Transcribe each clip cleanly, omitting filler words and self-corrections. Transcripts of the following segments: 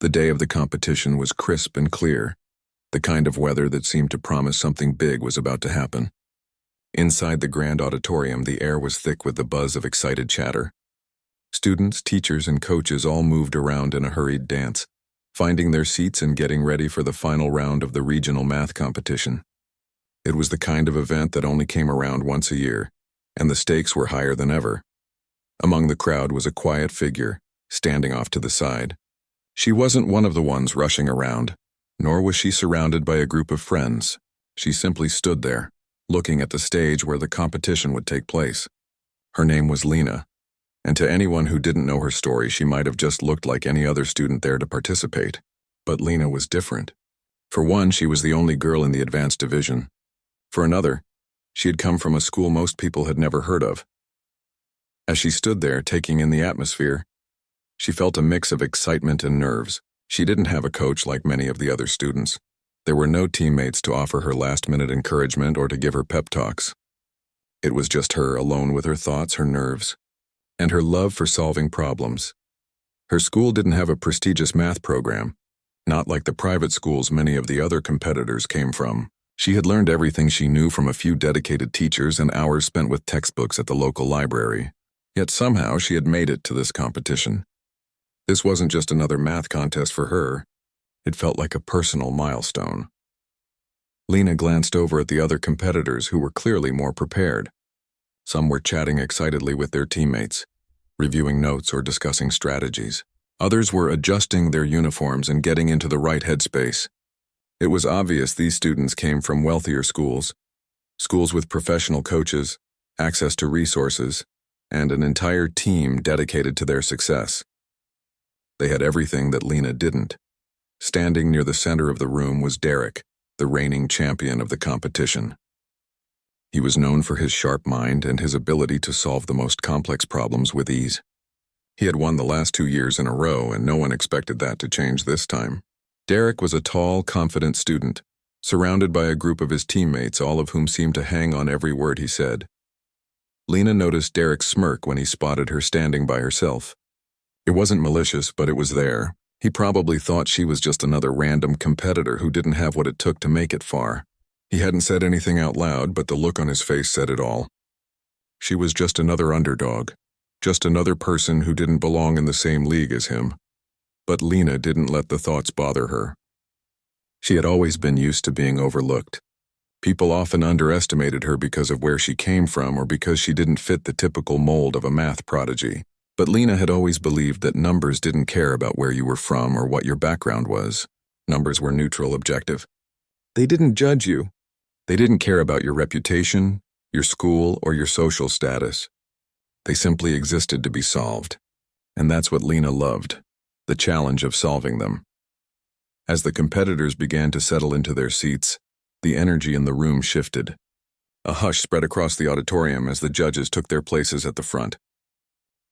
The day of the competition was crisp and clear, the kind of weather that seemed to promise something big was about to happen. Inside the grand auditorium, the air was thick with the buzz of excited chatter. Students, teachers, and coaches all moved around in a hurried dance, finding their seats and getting ready for the final round of the regional math competition. It was the kind of event that only came around once a year, and the stakes were higher than ever. Among the crowd was a quiet figure, standing off to the side. She wasn't one of the ones rushing around, nor was she surrounded by a group of friends. She simply stood there, looking at the stage where the competition would take place. Her name was Lena, and to anyone who didn't know her story, she might have just looked like any other student there to participate. But Lena was different. For one, she was the only girl in the advanced division. For another, she had come from a school most people had never heard of. As she stood there, taking in the atmosphere, she felt a mix of excitement and nerves. She didn't have a coach like many of the other students. There were no teammates to offer her last-minute encouragement or to give her pep talks. It was just her, alone with her thoughts, her nerves, and her love for solving problems. Her school didn't have a prestigious math program, not like the private schools many of the other competitors came from. She had learned everything she knew from a few dedicated teachers and hours spent with textbooks at the local library. Yet somehow she had made it to this competition. This wasn't just another math contest for her. It felt like a personal milestone. Lena glanced over at the other competitors who were clearly more prepared. Some were chatting excitedly with their teammates, reviewing notes or discussing strategies. Others were adjusting their uniforms and getting into the right headspace. It was obvious these students came from wealthier schools with professional coaches, access to resources, and an entire team dedicated to their success. They had everything that Lena didn't. Standing near the center of the room was Derek, the reigning champion of the competition. He was known for his sharp mind and his ability to solve the most complex problems with ease. He had won the last 2 years in a row, and no one expected that to change this time. Derek was a tall, confident student, surrounded by a group of his teammates, all of whom seemed to hang on every word he said. Lena noticed Derek's smirk when he spotted her standing by herself. It wasn't malicious, but it was there. He probably thought she was just another random competitor who didn't have what it took to make it far. He hadn't said anything out loud, but the look on his face said it all. She was just another underdog, just another person who didn't belong in the same league as him. But Lena didn't let the thoughts bother her. She had always been used to being overlooked. People often underestimated her because of where she came from or because she didn't fit the typical mold of a math prodigy. But Lena had always believed that numbers didn't care about where you were from or what your background was. Numbers were neutral, objective. They didn't judge you. They didn't care about your reputation, your school, or your social status. They simply existed to be solved. And that's what Lena loved, the challenge of solving them. As the competitors began to settle into their seats, the energy in the room shifted. A hush spread across the auditorium as the judges took their places at the front.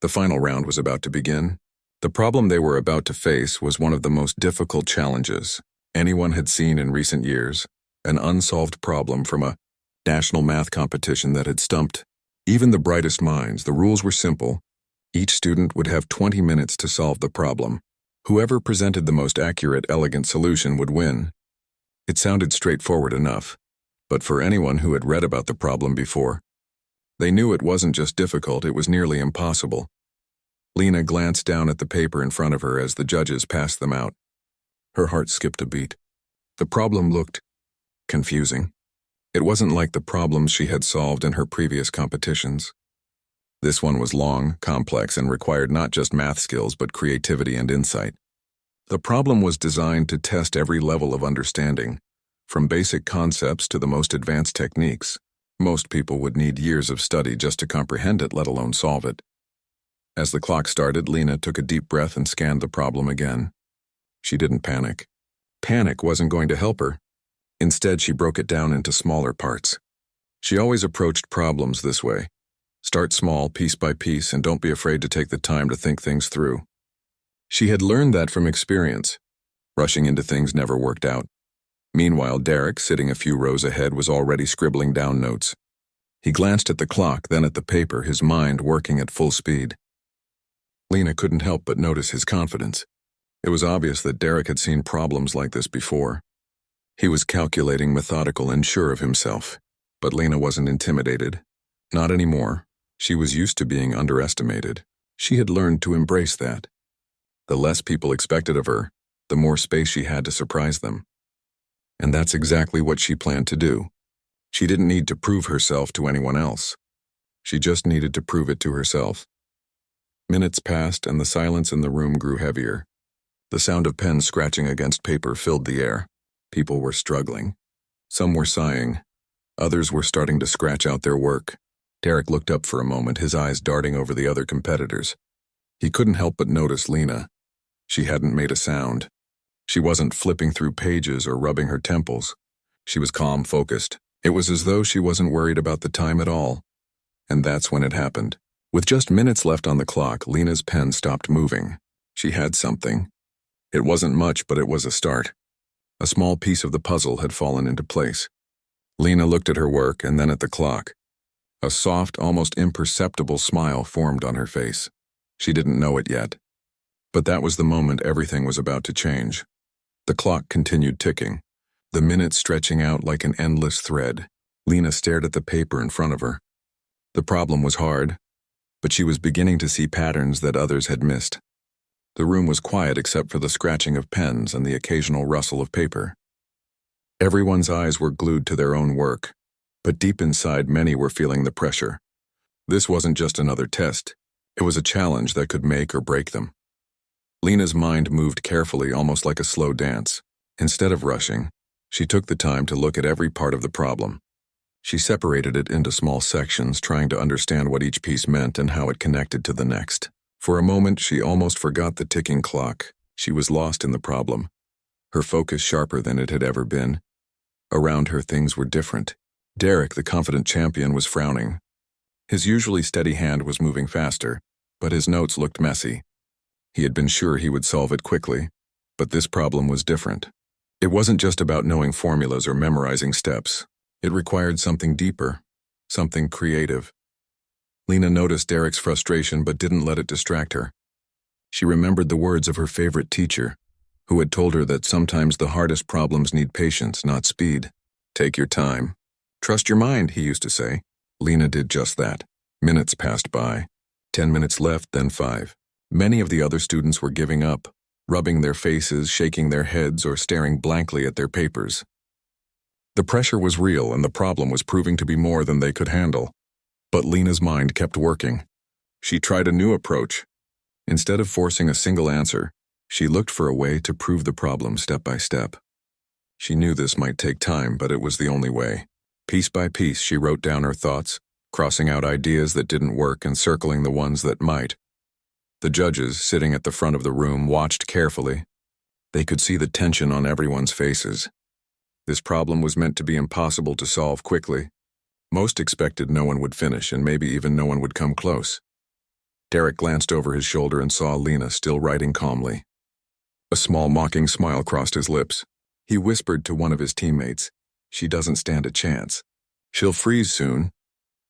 The final round was about to begin. The problem they were about to face was one of the most difficult challenges anyone had seen in recent years, an unsolved problem from a national math competition that had stumped even the brightest minds. The rules were simple. Each student would have 20 minutes to solve the problem. Whoever presented the most accurate, elegant solution would win. It sounded straightforward enough, but for anyone who had read about the problem before, they knew it wasn't just difficult, it was nearly impossible. Lena glanced down at the paper in front of her as the judges passed them out. Her heart skipped a beat. The problem looked confusing. It wasn't like the problems she had solved in her previous competitions. This one was long, complex, and required not just math skills but creativity and insight. The problem was designed to test every level of understanding, from basic concepts to the most advanced techniques. Most people would need years of study just to comprehend it, let alone solve it. As the clock started, Lena took a deep breath and scanned the problem again. She didn't panic. Panic wasn't going to help her. Instead, she broke it down into smaller parts. She always approached problems this way. Start small, piece by piece, and don't be afraid to take the time to think things through. She had learned that from experience. Rushing into things never worked out. Meanwhile, Derek, sitting a few rows ahead, was already scribbling down notes. He glanced at the clock, then at the paper, his mind working at full speed. Lena couldn't help but notice his confidence. It was obvious that Derek had seen problems like this before. He was calculating, methodical, and sure of himself. But Lena wasn't intimidated. Not anymore. She was used to being underestimated. She had learned to embrace that. The less people expected of her, the more space she had to surprise them. And that's exactly what she planned to do. She didn't need to prove herself to anyone else. She just needed to prove it to herself. Minutes passed and the silence in the room grew heavier. The sound of pens scratching against paper filled the air. People were struggling. Some were sighing. Others were starting to scratch out their work. Derek looked up for a moment, his eyes darting over the other competitors. He couldn't help but notice Lena. She hadn't made a sound. She wasn't flipping through pages or rubbing her temples. She was calm, focused. It was as though she wasn't worried about the time at all. And that's when it happened. With just minutes left on the clock, Lena's pen stopped moving. She had something. It wasn't much, but it was a start. A small piece of the puzzle had fallen into place. Lena looked at her work and then at the clock. A soft, almost imperceptible smile formed on her face. She didn't know it yet. But that was the moment everything was about to change. The clock continued ticking, the minutes stretching out like an endless thread. Lena stared at the paper in front of her. The problem was hard, but she was beginning to see patterns that others had missed. The room was quiet except for the scratching of pens and the occasional rustle of paper. Everyone's eyes were glued to their own work, but deep inside many were feeling the pressure. This wasn't just another test. It was a challenge that could make or break them. Lena's mind moved carefully, almost like a slow dance. Instead of rushing, she took the time to look at every part of the problem. She separated it into small sections, trying to understand what each piece meant and how it connected to the next. For a moment, she almost forgot the ticking clock. She was lost in the problem, her focus sharper than it had ever been. Around her, things were different. Derek, the confident champion, was frowning. His usually steady hand was moving faster, but his notes looked messy. He had been sure he would solve it quickly, but this problem was different. It wasn't just about knowing formulas or memorizing steps. It required something deeper, something creative. Lena noticed Derek's frustration but didn't let it distract her. She remembered the words of her favorite teacher, who had told her that sometimes the hardest problems need patience, not speed. Take your time. Trust your mind, he used to say. Lena did just that. Minutes passed by. 10 minutes left, then 5. Many of the other students were giving up, rubbing their faces, shaking their heads, or staring blankly at their papers. The pressure was real and the problem was proving to be more than they could handle. But Lena's mind kept working. She tried a new approach. Instead of forcing a single answer, she looked for a way to prove the problem step by step. She knew this might take time, but it was the only way. Piece by piece, she wrote down her thoughts, crossing out ideas that didn't work and circling the ones that might. The judges, sitting at the front of the room, watched carefully. They could see the tension on everyone's faces. This problem was meant to be impossible to solve quickly. Most expected no one would finish, and maybe even no one would come close. Derek glanced over his shoulder and saw Lena still writing calmly. A small mocking smile crossed his lips. He whispered to one of his teammates, "She doesn't stand a chance. She'll freeze soon."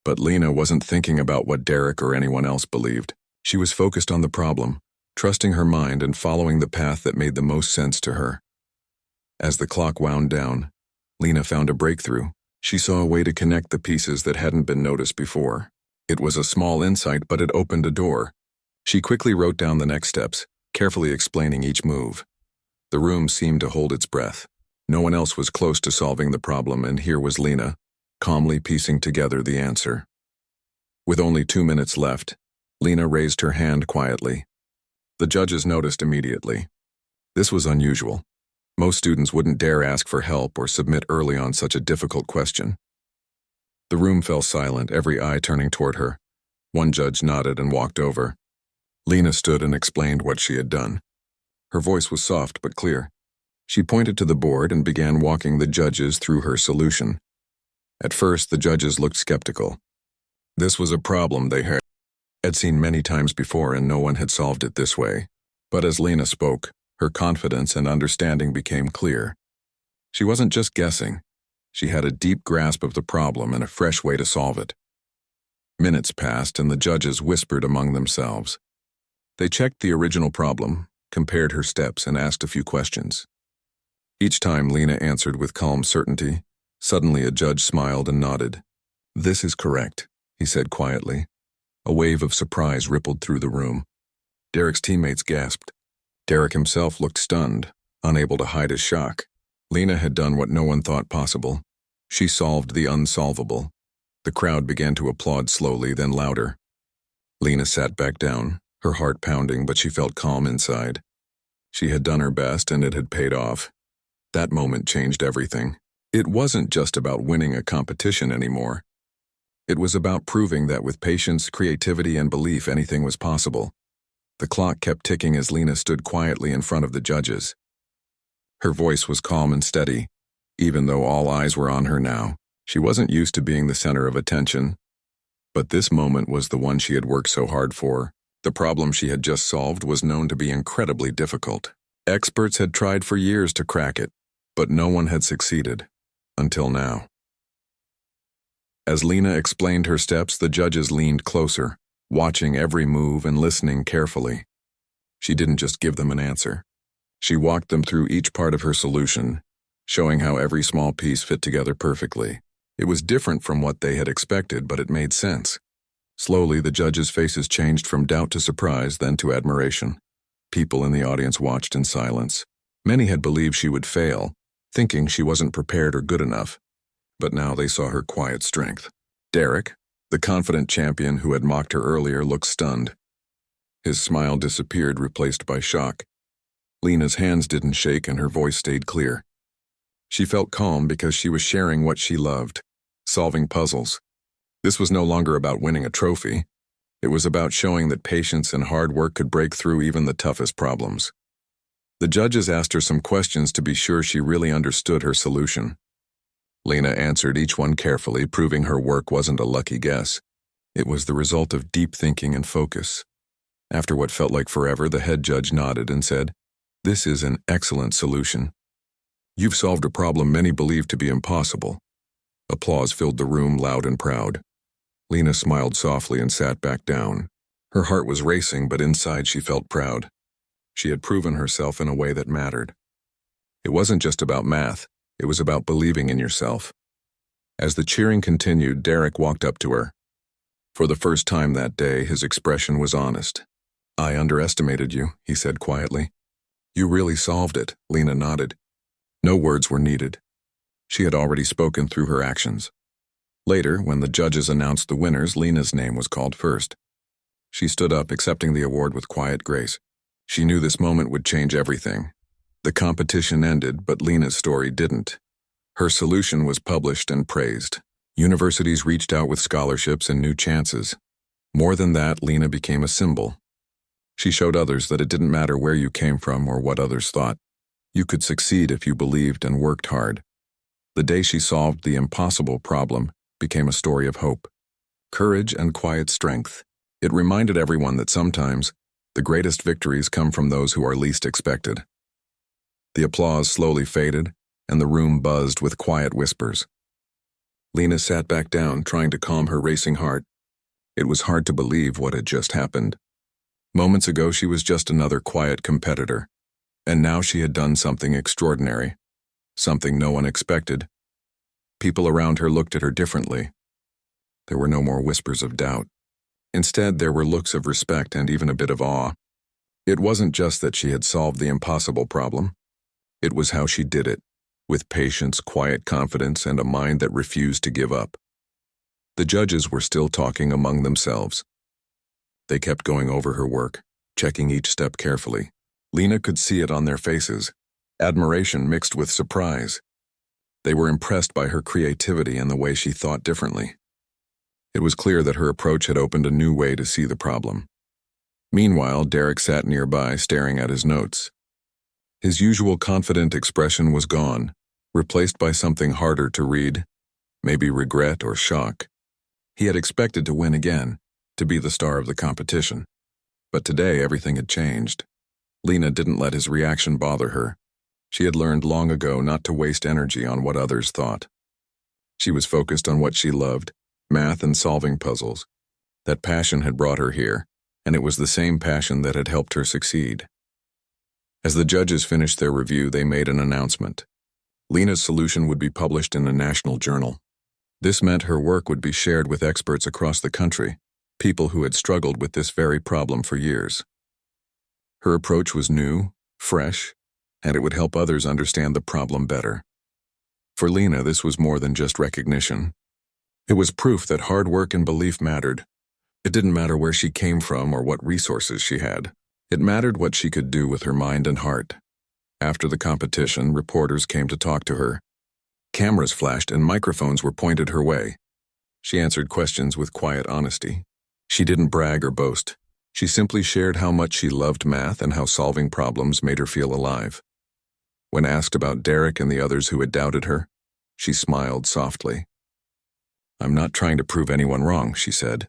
But Lena wasn't thinking about what Derek or anyone else believed. She was focused on the problem, trusting her mind and following the path that made the most sense to her. As the clock wound down, Lena found a breakthrough. She saw a way to connect the pieces that hadn't been noticed before. It was a small insight, but it opened a door. She quickly wrote down the next steps, carefully explaining each move. The room seemed to hold its breath. No one else was close to solving the problem, and here was Lena, calmly piecing together the answer. With only 2 minutes left, Lena raised her hand quietly. The judges noticed immediately. This was unusual. Most students wouldn't dare ask for help or submit early on such a difficult question. The room fell silent, every eye turning toward her. One judge nodded and walked over. Lena stood and explained what she had done. Her voice was soft but clear. She pointed to the board and began walking the judges through her solution. At first, the judges looked skeptical. This was a problem they had seen many times before, and no one had solved it this way. But as Lena spoke, her confidence and understanding became clear. She wasn't just guessing. She had a deep grasp of the problem and a fresh way to solve it. Minutes passed and the judges whispered among themselves. They checked the original problem, compared her steps, and asked a few questions. Each time Lena answered with calm certainty. Suddenly a judge smiled and nodded. "This is correct," he said quietly. A wave of surprise rippled through the room. Derek's teammates gasped. Derek himself looked stunned, unable to hide his shock. Lena had done what no one thought possible. She solved the unsolvable. The crowd began to applaud slowly, then louder. Lena sat back down, her heart pounding, but she felt calm inside. She had done her best, and it had paid off. That moment changed everything. It wasn't just about winning a competition anymore. It was about proving that with patience, creativity, and belief, anything was possible. The clock kept ticking as Lena stood quietly in front of the judges. Her voice was calm and steady, even though all eyes were on her now. She wasn't used to being the center of attention, but this moment was the one she had worked so hard for. The problem she had just solved was known to be incredibly difficult. Experts had tried for years to crack it, but no one had succeeded. Until now. As Lena explained her steps, the judges leaned closer, watching every move and listening carefully. She didn't just give them an answer. She walked them through each part of her solution, showing how every small piece fit together perfectly. It was different from what they had expected, but it made sense. Slowly, the judges' faces changed from doubt to surprise, then to admiration. People in the audience watched in silence. Many had believed she would fail, thinking she wasn't prepared or good enough. But now they saw her quiet strength. Derek, the confident champion who had mocked her earlier, looked stunned. His smile disappeared, replaced by shock. Lena's hands didn't shake and her voice stayed clear. She felt calm because she was sharing what she loved, solving puzzles. This was no longer about winning a trophy. It was about showing that patience and hard work could break through even the toughest problems. The judges asked her some questions to be sure she really understood her solution. Lena answered each one carefully, proving her work wasn't a lucky guess. It was the result of deep thinking and focus. After what felt like forever, the head judge nodded and said, "This is an excellent solution. You've solved a problem many believed to be impossible." Applause filled the room, loud and proud. Lena smiled softly and sat back down. Her heart was racing, but inside she felt proud. She had proven herself in a way that mattered. It wasn't just about math, it was about believing in yourself. As the cheering continued, Derek walked up to her. For the first time that day, his expression was honest. "I underestimated you," he said quietly. "You really solved it," Lena nodded. No words were needed. She had already spoken through her actions. Later, when the judges announced the winners, Lena's name was called first. She stood up, accepting the award with quiet grace. She knew this moment would change everything. The competition ended, but Lena's story didn't. Her solution was published and praised. Universities reached out with scholarships and new chances. More than that, Lena became a symbol. She showed others that it didn't matter where you came from or what others thought. You could succeed if you believed and worked hard. The day she solved the impossible problem became a story of hope, courage, and quiet strength. It reminded everyone that sometimes the greatest victories come from those who are least expected. The applause slowly faded, and the room buzzed with quiet whispers. Lena sat back down, trying to calm her racing heart. It was hard to believe what had just happened. Moments ago, she was just another quiet competitor, and now she had done something extraordinary, something no one expected. People around her looked at her differently. There were no more whispers of doubt. Instead, there were looks of respect and even a bit of awe. It wasn't just that she had solved the impossible problem. It was how she did it, with patience, quiet confidence, and a mind that refused to give up. The judges were still talking among themselves. They kept going over her work, checking each step carefully. Lena could see it on their faces, admiration mixed with surprise. They were impressed by her creativity and the way she thought differently. It was clear that her approach had opened a new way to see the problem. Meanwhile, Derek sat nearby, staring at his notes. His usual confident expression was gone, replaced by something harder to read, maybe regret or shock. He had expected to win again, to be the star of the competition. But today, everything had changed. Lena didn't let his reaction bother her. She had learned long ago not to waste energy on what others thought. She was focused on what she loved, math and solving puzzles. That passion had brought her here, and it was the same passion that had helped her succeed. As the judges finished their review, they made an announcement. Lena's solution would be published in a national journal. This meant her work would be shared with experts across the country, people who had struggled with this very problem for years. Her approach was new, fresh, and it would help others understand the problem better. For Lena, this was more than just recognition. It was proof that hard work and belief mattered. It didn't matter where she came from or what resources she had. It mattered what she could do with her mind and heart. After the competition, reporters came to talk to her. Cameras flashed and microphones were pointed her way. She answered questions with quiet honesty. She didn't brag or boast. She simply shared how much she loved math and how solving problems made her feel alive. When asked about Derek and the others who had doubted her, she smiled softly. "I'm not trying to prove anyone wrong," she said.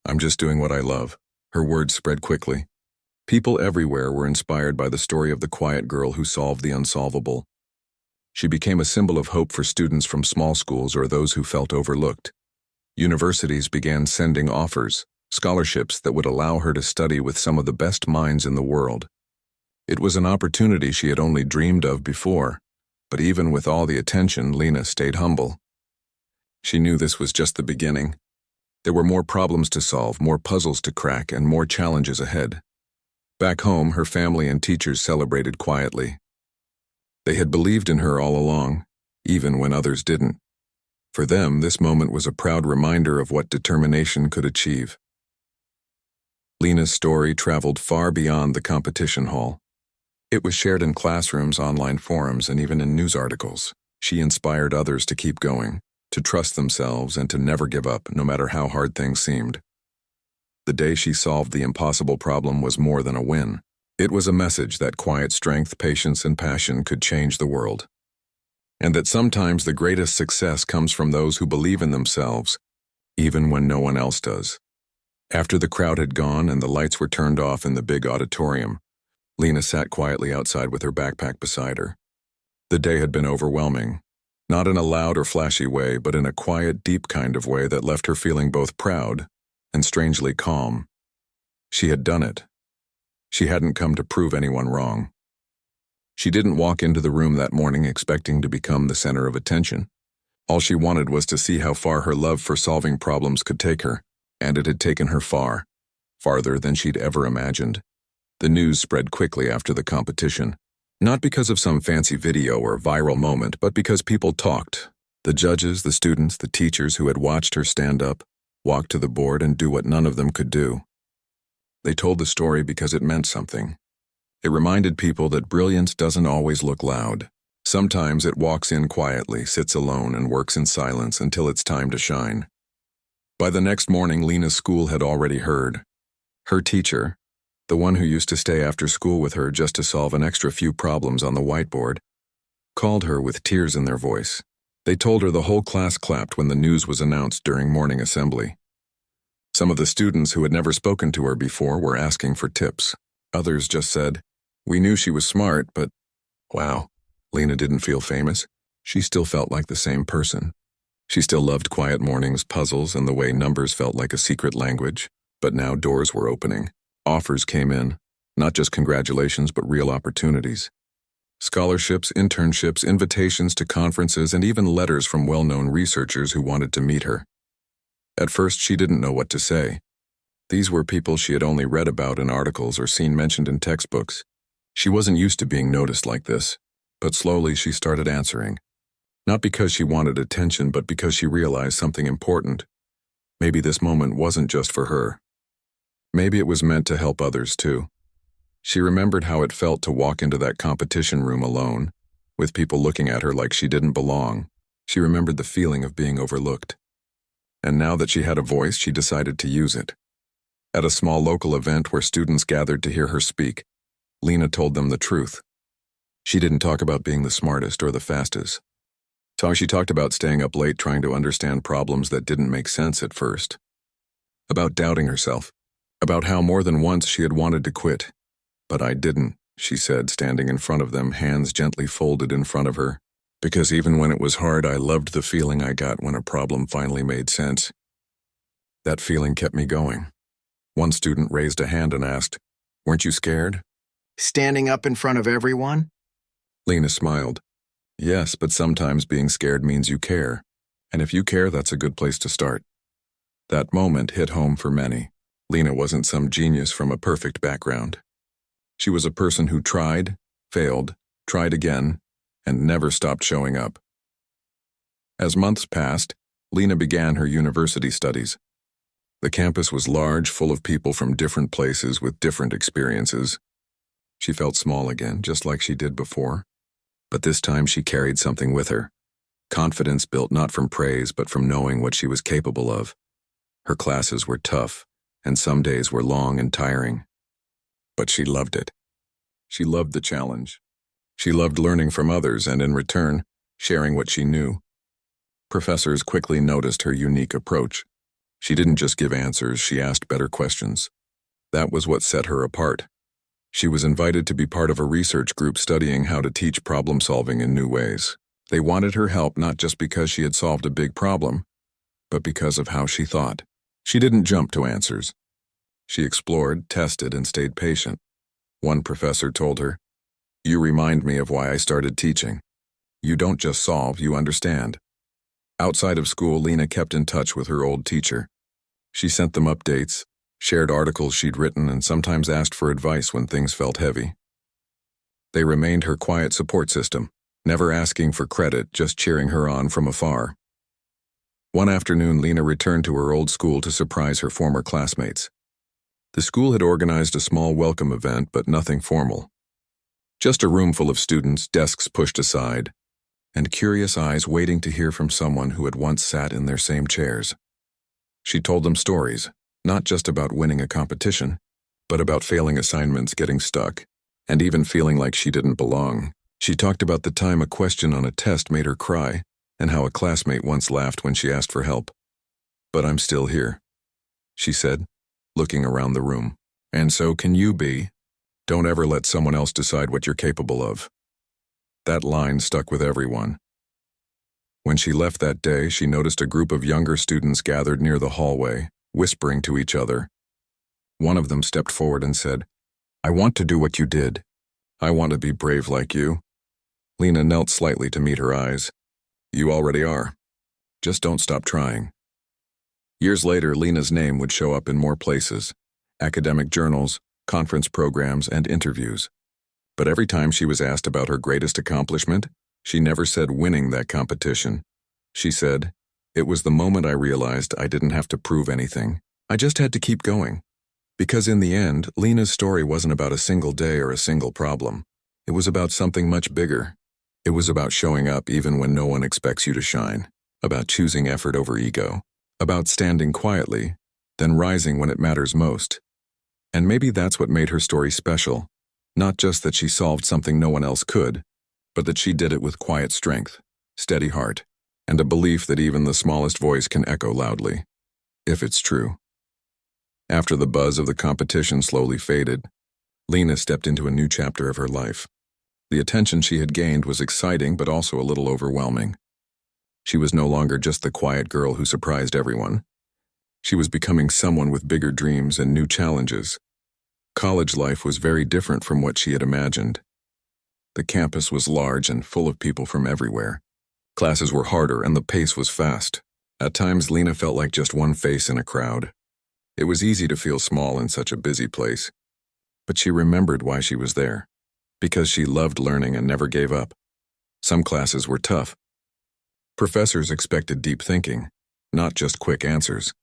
"I'm just doing what I love." Her words spread quickly. People everywhere were inspired by the story of the quiet girl who solved the unsolvable. She became a symbol of hope for students from small schools or those who felt overlooked. Universities began sending offers, scholarships that would allow her to study with some of the best minds in the world. It was an opportunity she had only dreamed of before, but even with all the attention, Lena stayed humble. She knew this was just the beginning. There were more problems to solve, more puzzles to crack, and more challenges ahead. Back home, her family and teachers celebrated quietly. They had believed in her all along, even when others didn't. For them, this moment was a proud reminder of what determination could achieve. Lena's story traveled far beyond the competition hall. It was shared in classrooms, online forums, and even in news articles. She inspired others to keep going, to trust themselves, and to never give up, no matter how hard things seemed. The day she solved the impossible problem was more than a win. It was a message that quiet strength, patience, and passion could change the world. And that sometimes the greatest success comes from those who believe in themselves, even when no one else does. After the crowd had gone and the lights were turned off in the big auditorium, Lena sat quietly outside with her backpack beside her. The day had been overwhelming, not in a loud or flashy way, but in a quiet, deep kind of way that left her feeling both proud and strangely calm. She had done it. She hadn't come to prove anyone wrong. She didn't walk into the room that morning expecting to become the center of attention. All she wanted was to see how far her love for solving problems could take her, and it had taken her far, farther than she'd ever imagined. The news spread quickly after the competition, not because of some fancy video or viral moment, but because people talked. The judges, the students, the teachers who had watched her stand up, walk to the board, and do what none of them could do. They told the story because it meant something. It reminded people that brilliance doesn't always look loud. Sometimes it walks in quietly, sits alone, and works in silence until it's time to shine. By the next morning, Lena's school had already heard. Her teacher, the one who used to stay after school with her just to solve an extra few problems on the whiteboard, called her with tears in their voice. They told her the whole class clapped when the news was announced during morning assembly. Some of the students who had never spoken to her before were asking for tips. Others just said, "We knew she was smart, but..." Wow, Lena didn't feel famous. She still felt like the same person. She still loved quiet mornings, puzzles, and the way numbers felt like a secret language. But now doors were opening. Offers came in, not just congratulations, but real opportunities. Scholarships, internships, invitations to conferences, and even letters from well-known researchers who wanted to meet her. At first, she didn't know what to say. These were people she had only read about in articles or seen mentioned in textbooks. She wasn't used to being noticed like this, but slowly she started answering. Not because she wanted attention, but because she realized something important. Maybe this moment wasn't just for her. Maybe it was meant to help others too. She remembered how it felt to walk into that competition room alone, with people looking at her like she didn't belong. She remembered the feeling of being overlooked. And now that she had a voice, she decided to use it. At a small local event where students gathered to hear her speak, Lena told them the truth. She didn't talk about being the smartest or the fastest. She talked about staying up late trying to understand problems that didn't make sense at first. About doubting herself. About how more than once she had wanted to quit. "But I didn't," she said, standing in front of them, hands gently folded in front of her. "Because even when it was hard, I loved the feeling I got when a problem finally made sense. That feeling kept me going." One student raised a hand and asked, "Weren't you scared?" Standing up in front of everyone? Lena smiled. Yes, but sometimes being scared means you care. And if you care, that's a good place to start. That moment hit home for many. Lena wasn't some genius from a perfect background. She was a person who tried, failed, tried again, and never stopped showing up. As months passed, Lena began her university studies. The campus was large, full of people from different places with different experiences. She felt small again, just like she did before. But this time she carried something with her. Confidence built not from praise, but from knowing what she was capable of. Her classes were tough, and some days were long and tiring. But she loved it. She loved the challenge. She loved learning from others and, in return, sharing what she knew. Professors quickly noticed her unique approach. She didn't just give answers, she asked better questions. That was what set her apart. She was invited to be part of a research group studying how to teach problem-solving in new ways. They wanted her help not just because she had solved a big problem, but because of how she thought. She didn't jump to answers. She explored, tested, and stayed patient. One professor told her, "You remind me of why I started teaching. You don't just solve, you understand." Outside of school, Lena kept in touch with her old teacher. She sent them updates, shared articles she'd written, and sometimes asked for advice when things felt heavy. They remained her quiet support system, never asking for credit, just cheering her on from afar. One afternoon, Lena returned to her old school to surprise her former classmates. The school had organized a small welcome event, but nothing formal. Just a room full of students, desks pushed aside, and curious eyes waiting to hear from someone who had once sat in their same chairs. She told them stories, not just about winning a competition, but about failing assignments, getting stuck, and even feeling like she didn't belong. She talked about the time a question on a test made her cry, and how a classmate once laughed when she asked for help. "But I'm still here," she said, looking around the room. "And so can you be. Don't ever let someone else decide what you're capable of." That line stuck with everyone. When she left that day, she noticed a group of younger students gathered near the hallway, whispering to each other. One of them stepped forward and said, "I want to do what you did. I want to be brave like you." Lena knelt slightly to meet her eyes. "You already are. Just don't stop trying." Years later, Lena's name would show up in more places: academic journals, conference programs, and interviews. But every time she was asked about her greatest accomplishment, she never said winning that competition. She said, "It was the moment I realized I didn't have to prove anything. I just had to keep going." Because in the end, Lena's story wasn't about a single day or a single problem. It was about something much bigger. It was about showing up even when no one expects you to shine, about choosing effort over ego, about standing quietly, then rising when it matters most. And maybe that's what made her story special. Not just that she solved something no one else could, but that she did it with quiet strength, steady heart, and a belief that even the smallest voice can echo loudly, if it's true. After the buzz of the competition slowly faded, Lena stepped into a new chapter of her life. The attention she had gained was exciting but also a little overwhelming. She was no longer just the quiet girl who surprised everyone. She was becoming someone with bigger dreams and new challenges. College life was very different from what she had imagined. The campus was large and full of people from everywhere. Classes were harder and the pace was fast. At times, Lena felt like just one face in a crowd. It was easy to feel small in such a busy place. But she remembered why she was there. Because she loved learning and never gave up. Some classes were tough. Professors expected deep thinking, not just quick answers.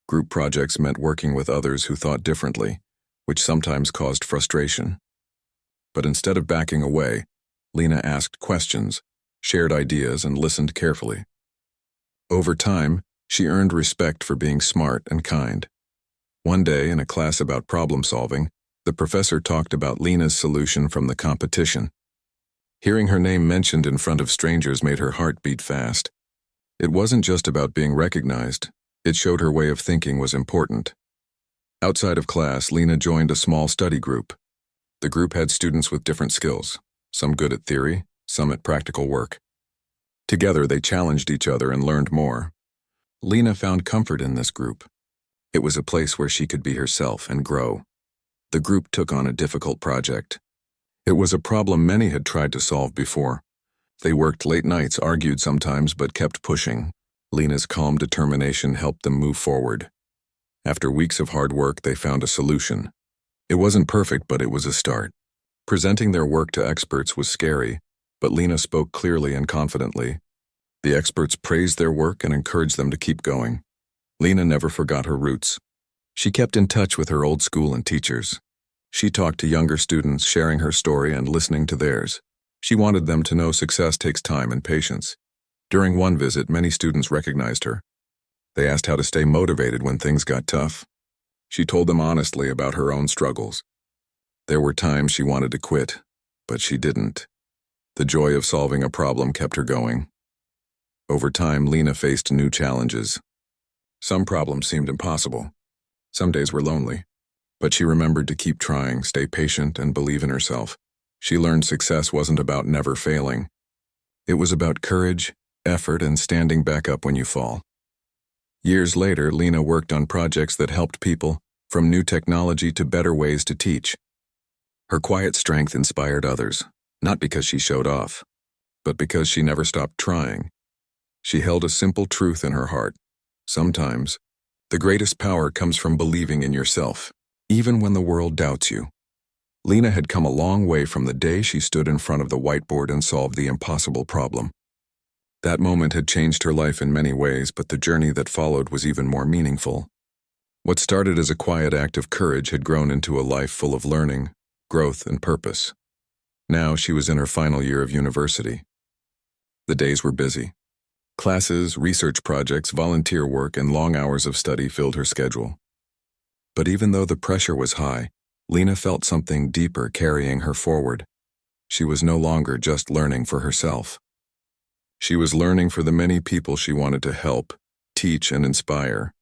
Group projects meant working with others who thought differently, which sometimes caused frustration. But instead of backing away, Lena asked questions, shared ideas, and listened carefully. Over time, she earned respect for being smart and kind. One day, in a class about problem solving, the professor talked about Lena's solution from the competition. Hearing her name mentioned in front of strangers made her heart beat fast. It wasn't just about being recognized, it showed her way of thinking was important. Outside of class, Lena joined a small study group. The group had students with different skills, some good at theory, some at practical work. Together, they challenged each other and learned more. Lena found comfort in this group. It was a place where she could be herself and grow. The group took on a difficult project, It was a problem many had tried to solve before. They worked late nights, argued sometimes, but kept pushing. Lena's calm determination helped them move forward. After weeks of hard work, they found a solution. It wasn't perfect, but it was a start. Presenting their work to experts was scary, but Lena spoke clearly and confidently. The experts praised their work and encouraged them to keep going. Lena never forgot her roots. She kept in touch with her old school and teachers. She talked to younger students, sharing her story and listening to theirs. She wanted them to know success takes time and patience. During one visit, many students recognized her. They asked how to stay motivated when things got tough. She told them honestly about her own struggles. There were times she wanted to quit, but she didn't. The joy of solving a problem kept her going. Over time, Lena faced new challenges. Some problems seemed impossible. Some days were lonely. But she remembered to keep trying, stay patient, and believe in herself. She learned success wasn't about never failing. It was about courage, effort, and standing back up when you fall. Years later, Lena worked on projects that helped people, from new technology to better ways to teach. Her quiet strength inspired others, not because she showed off, but because she never stopped trying. She held a simple truth in her heart. Sometimes, the greatest power comes from believing in yourself, even when the world doubts you. Lena had come a long way from the day she stood in front of the whiteboard and solved the impossible problem. That moment had changed her life in many ways, but the journey that followed was even more meaningful. What started as a quiet act of courage had grown into a life full of learning, growth, and purpose. Now she was in her final year of university. The days were busy. Classes, research projects, volunteer work, and long hours of study filled her schedule. But even though the pressure was high, Lena felt something deeper carrying her forward. She was no longer just learning for herself. She was learning for the many people she wanted to help, teach, and inspire.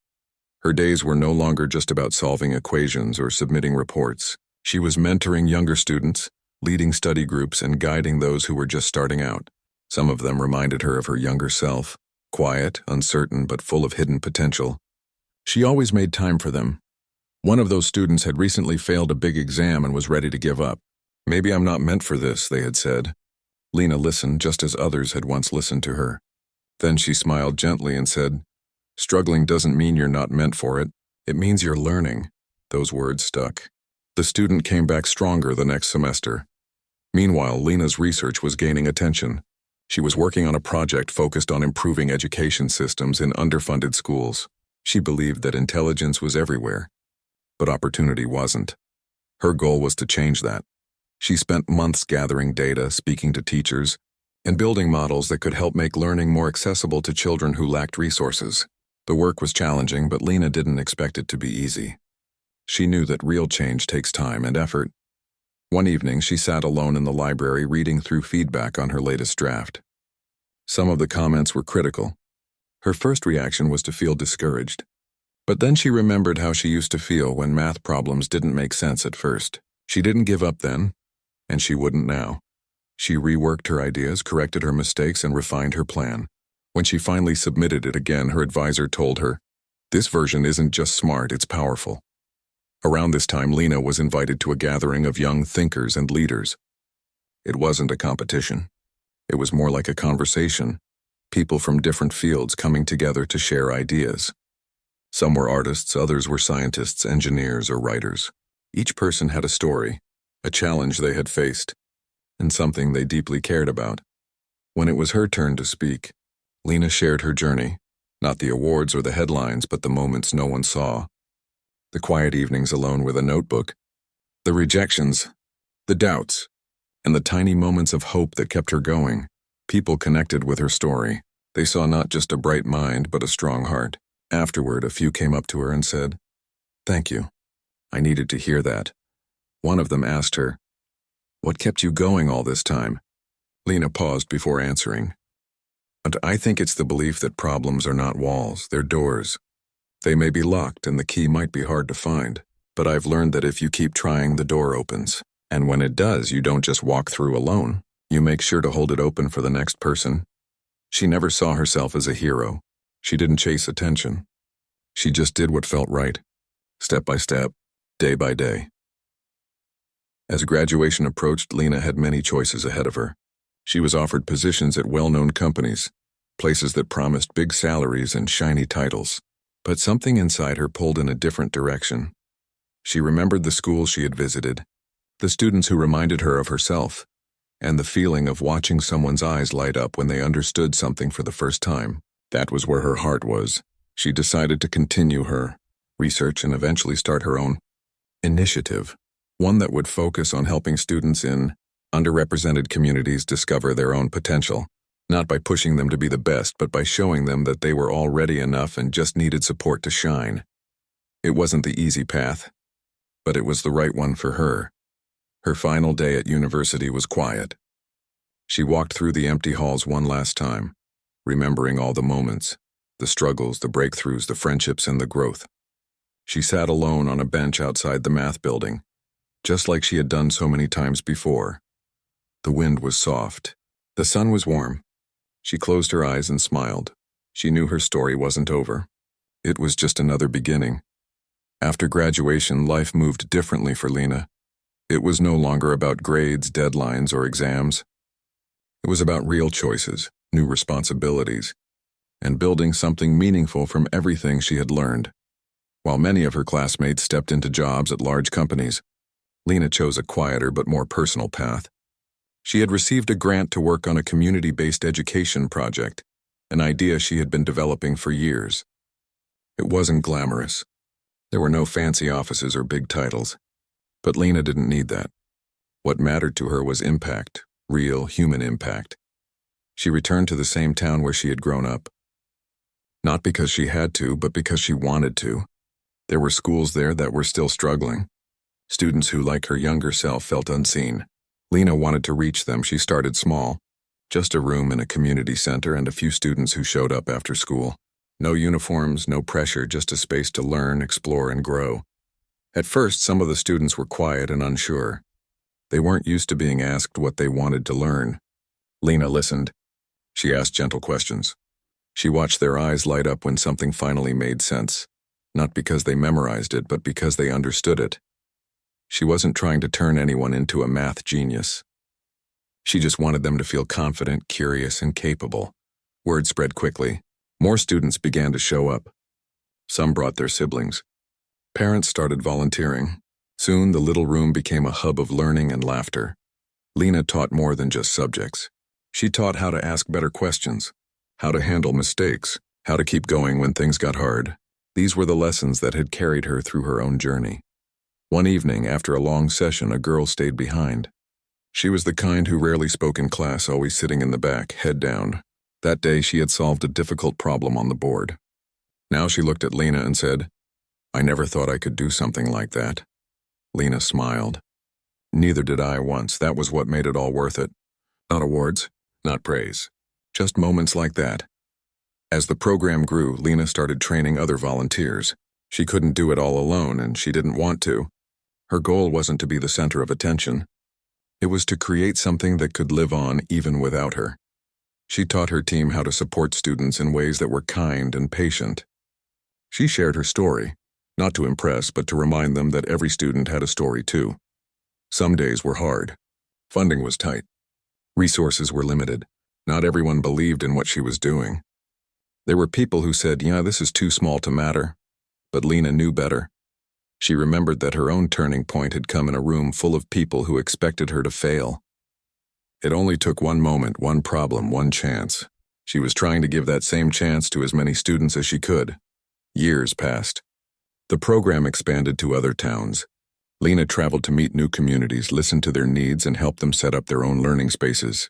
Her days were no longer just about solving equations or submitting reports. She was mentoring younger students, leading study groups, and guiding those who were just starting out. Some of them reminded her of her younger self, quiet, uncertain, but full of hidden potential. She always made time for them. One of those students had recently failed a big exam and was ready to give up. "Maybe I'm not meant for this," they had said. Lena listened just as others had once listened to her. Then she smiled gently and said, "Struggling doesn't mean you're not meant for it. It means you're learning." Those words stuck. The student came back stronger the next semester. Meanwhile, Lena's research was gaining attention. She was working on a project focused on improving education systems in underfunded schools. She believed that intelligence was everywhere, but opportunity wasn't. Her goal was to change that. She spent months gathering data, speaking to teachers, and building models that could help make learning more accessible to children who lacked resources. The work was challenging, but Lena didn't expect it to be easy. She knew that real change takes time and effort. One evening, she sat alone in the library reading through feedback on her latest draft. Some of the comments were critical. Her first reaction was to feel discouraged. But then she remembered how she used to feel when math problems didn't make sense at first. She didn't give up then, and she wouldn't now. She reworked her ideas, corrected her mistakes, and refined her plan. When she finally submitted it again, her advisor told her, "This version isn't just smart, it's powerful." Around this time, Lena was invited to a gathering of young thinkers and leaders. It wasn't a competition. It was more like a conversation, people from different fields coming together to share ideas. Some were artists, others were scientists, engineers, or writers. Each person had a story, a challenge they had faced, and something they deeply cared about. When it was her turn to speak, Lena shared her journey, not the awards or the headlines, but the moments no one saw. The quiet evenings alone with a notebook, the rejections, the doubts, and the tiny moments of hope that kept her going. People connected with her story. They saw not just a bright mind, but a strong heart. Afterward, a few came up to her and said, "Thank you. I needed to hear that." One of them asked her, "What kept you going all this time?" Lena paused before answering. "And I think it's the belief that problems are not walls, they're doors. They may be locked and the key might be hard to find, but I've learned that if you keep trying, the door opens. And when it does, you don't just walk through alone. You make sure to hold it open for the next person." She never saw herself as a hero. She didn't chase attention. She just did what felt right, step by step, day by day. As graduation approached, Lena had many choices ahead of her. She was offered positions at well-known companies, places that promised big salaries and shiny titles. But something inside her pulled in a different direction. She remembered the schools she had visited, the students who reminded her of herself, and the feeling of watching someone's eyes light up when they understood something for the first time. That was where her heart was. She decided to continue her research and eventually start her own initiative, one that would focus on helping students in underrepresented communities discover their own potential, not by pushing them to be the best, but by showing them that they were already enough and just needed support to shine. It wasn't the easy path, but it was the right one for her. Her final day at university was quiet. She walked through the empty halls one last time, remembering all the moments, the struggles, the breakthroughs, the friendships, and the growth. She sat alone on a bench outside the math building, just like she had done so many times before. The wind was soft. The sun was warm. She closed her eyes and smiled. She knew her story wasn't over. It was just another beginning. After graduation, life moved differently for Lena. It was no longer about grades, deadlines, or exams. It was about real choices, new responsibilities, and building something meaningful from everything she had learned. While many of her classmates stepped into jobs at large companies, Lena chose a quieter but more personal path. She had received a grant to work on a community-based education project, an idea she had been developing for years. It wasn't glamorous. There were no fancy offices or big titles. But Lena didn't need that. What mattered to her was impact, real human impact. She returned to the same town where she had grown up. Not because she had to, but because she wanted to. There were schools there that were still struggling. Students who, like her younger self, felt unseen. Lena wanted to reach them. She started small. Just a room in a community center and a few students who showed up after school. No uniforms, no pressure, just a space to learn, explore, and grow. At first, some of the students were quiet and unsure. They weren't used to being asked what they wanted to learn. Lena listened. She asked gentle questions. She watched their eyes light up when something finally made sense. Not because they memorized it, but because they understood it. She wasn't trying to turn anyone into a math genius. She just wanted them to feel confident, curious, and capable. Word spread quickly. More students began to show up. Some brought their siblings. Parents started volunteering. Soon, the little room became a hub of learning and laughter. Lena taught more than just subjects. She taught how to ask better questions, how to handle mistakes, how to keep going when things got hard. These were the lessons that had carried her through her own journey. One evening, after a long session, a girl stayed behind. She was the kind who rarely spoke in class, always sitting in the back, head down. That day, she had solved a difficult problem on the board. Now she looked at Lena and said, "I never thought I could do something like that." Lena smiled. Neither did I once. That was what made it all worth it. Not awards, not praise. Just moments like that. As the program grew, Lena started training other volunteers. She couldn't do it all alone, and she didn't want to. Her goal wasn't to be the center of attention. It was to create something that could live on even without her. She taught her team how to support students in ways that were kind and patient. She shared her story, not to impress, but to remind them that every student had a story too. Some days were hard. Funding was tight. Resources were limited. Not everyone believed in what she was doing. There were people who said, "Yeah, this is too small to matter." But Lena knew better. She remembered that her own turning point had come in a room full of people who expected her to fail. It only took one moment, one problem, one chance. She was trying to give that same chance to as many students as she could. Years passed. The program expanded to other towns. Lena traveled to meet new communities, listen to their needs, and help them set up their own learning spaces.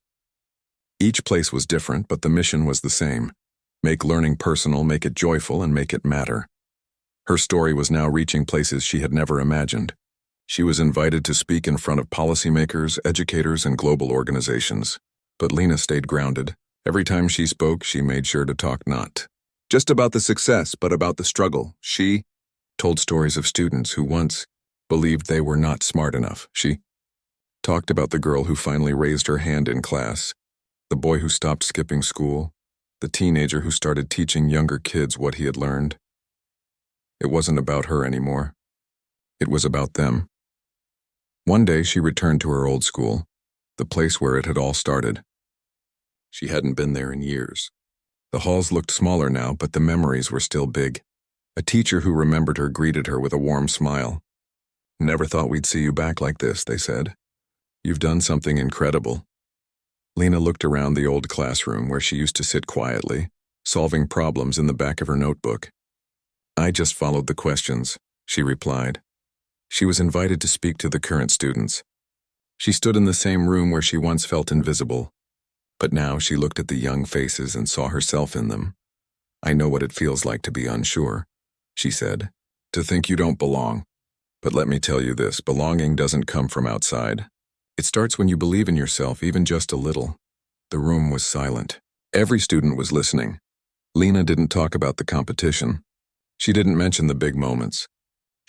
Each place was different, but the mission was the same. Make learning personal, make it joyful, and make it matter. Her story was now reaching places she had never imagined. She was invited to speak in front of policymakers, educators, and global organizations. But Lena stayed grounded. Every time she spoke, she made sure to talk not just about the success, but about the struggle. She told stories of students who once believed they were not smart enough. She talked about the girl who finally raised her hand in class, the boy who stopped skipping school, the teenager who started teaching younger kids what he had learned. It wasn't about her anymore. It was about them. One day she returned to her old school, the place where it had all started. She hadn't been there in years. The halls looked smaller now, but the memories were still big. A teacher who remembered her greeted her with a warm smile. "Never thought we'd see you back like this," they said. "You've done something incredible." Lena looked around the old classroom where she used to sit quietly, solving problems in the back of her notebook. "I just followed the questions," she replied. She was invited to speak to the current students. She stood in the same room where she once felt invisible, but now she looked at the young faces and saw herself in them. "I know what it feels like to be unsure," she said, "to think you don't belong. But let me tell you this, belonging doesn't come from outside. It starts when you believe in yourself, even just a little." The room was silent. Every student was listening. Lena didn't talk about the competition. She didn't mention the big moments.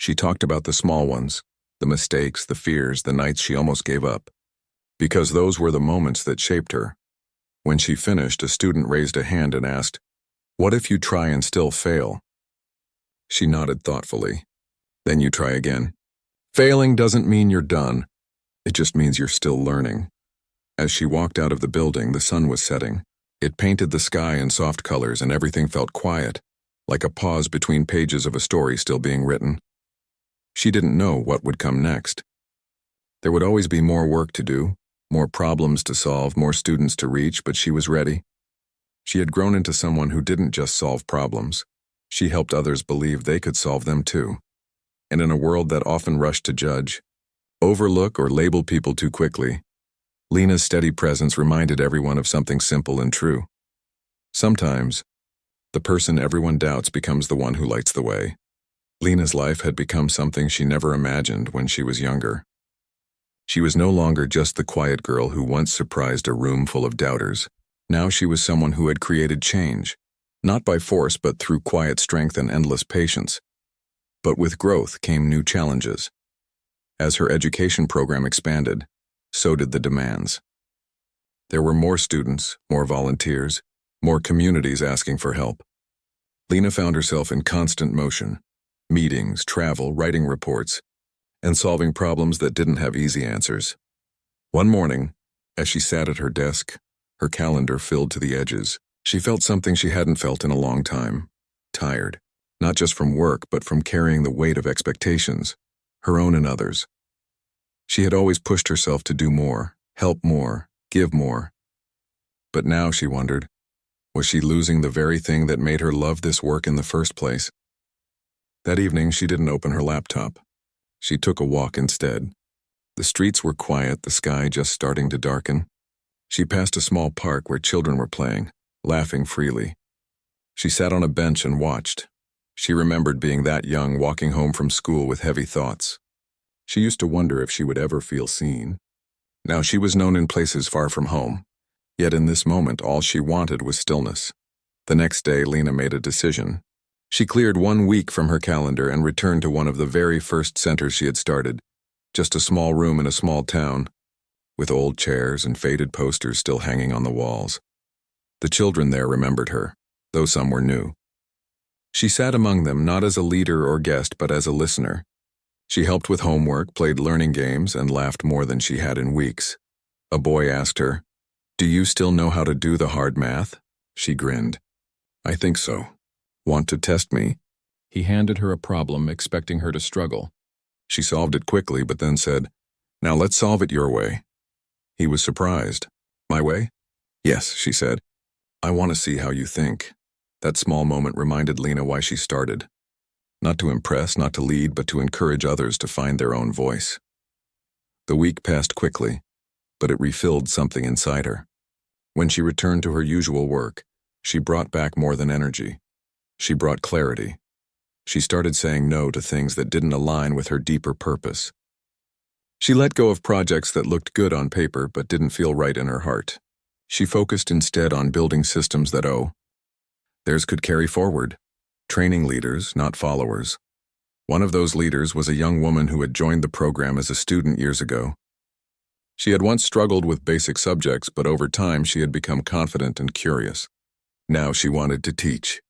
She talked about the small ones, the mistakes, the fears, the nights she almost gave up. Because those were the moments that shaped her. When she finished, a student raised a hand and asked, "What if you try and still fail?" She nodded thoughtfully. "Then you try again. Failing doesn't mean you're done. It just means you're still learning." As she walked out of the building, the sun was setting. It painted the sky in soft colors and everything felt quiet, like a pause between pages of a story still being written. She didn't know what would come next. There would always be more work to do, more problems to solve, more students to reach, but she was ready. She had grown into someone who didn't just solve problems. She helped others believe they could solve them too. And in a world that often rushed to judge, overlook, or label people too quickly, Lena's steady presence reminded everyone of something simple and true. Sometimes, the person everyone doubts becomes the one who lights the way. Lena's life had become something she never imagined when she was younger. She was no longer just the quiet girl who once surprised a room full of doubters. Now she was someone who had created change, not by force but through quiet strength and endless patience. But with growth came new challenges. As her education program expanded, so did the demands. There were more students, more volunteers, more communities asking for help. Lena found herself in constant motion, meetings, travel, writing reports, and solving problems that didn't have easy answers. One morning, as she sat at her desk, her calendar filled to the edges, she felt something she hadn't felt in a long time. Tired, not just from work, but from carrying the weight of expectations, her own and others. She had always pushed herself to do more, help more, give more. But now she wondered, was she losing the very thing that made her love this work in the first place? That evening, she didn't open her laptop. She took a walk instead. The streets were quiet, the sky just starting to darken. She passed a small park where children were playing, laughing freely. She sat on a bench and watched. She remembered being that young, walking home from school with heavy thoughts. She used to wonder if she would ever feel seen. Now she was known in places far from home. Yet in this moment, all she wanted was stillness. The next day, Lena made a decision. She cleared 1 week from her calendar and returned to one of the very first centers she had started, just a small room in a small town, with old chairs and faded posters still hanging on the walls. The children there remembered her, though some were new. She sat among them not as a leader or guest, but as a listener. She helped with homework, played learning games, and laughed more than she had in weeks. A boy asked her, "Do you still know how to do the hard math?" She grinned. "I think so. Want to test me?" He handed her a problem, expecting her to struggle. She solved it quickly, but then said, "Now let's solve it your way." He was surprised. "My way?" "Yes," she said. "I want to see how you think." That small moment reminded Lena why she started. Not to impress, not to lead, but to encourage others to find their own voice. The week passed quickly, but it refilled something inside her. When she returned to her usual work, she brought back more than energy. She brought clarity. She started saying no to things that didn't align with her deeper purpose. She let go of projects that looked good on paper but didn't feel right in her heart. She focused instead on building systems that theirs could carry forward. Training leaders, not followers. One of those leaders was a young woman who had joined the program as a student years ago. She had once struggled with basic subjects, but over time she had become confident and curious. Now she wanted to teach.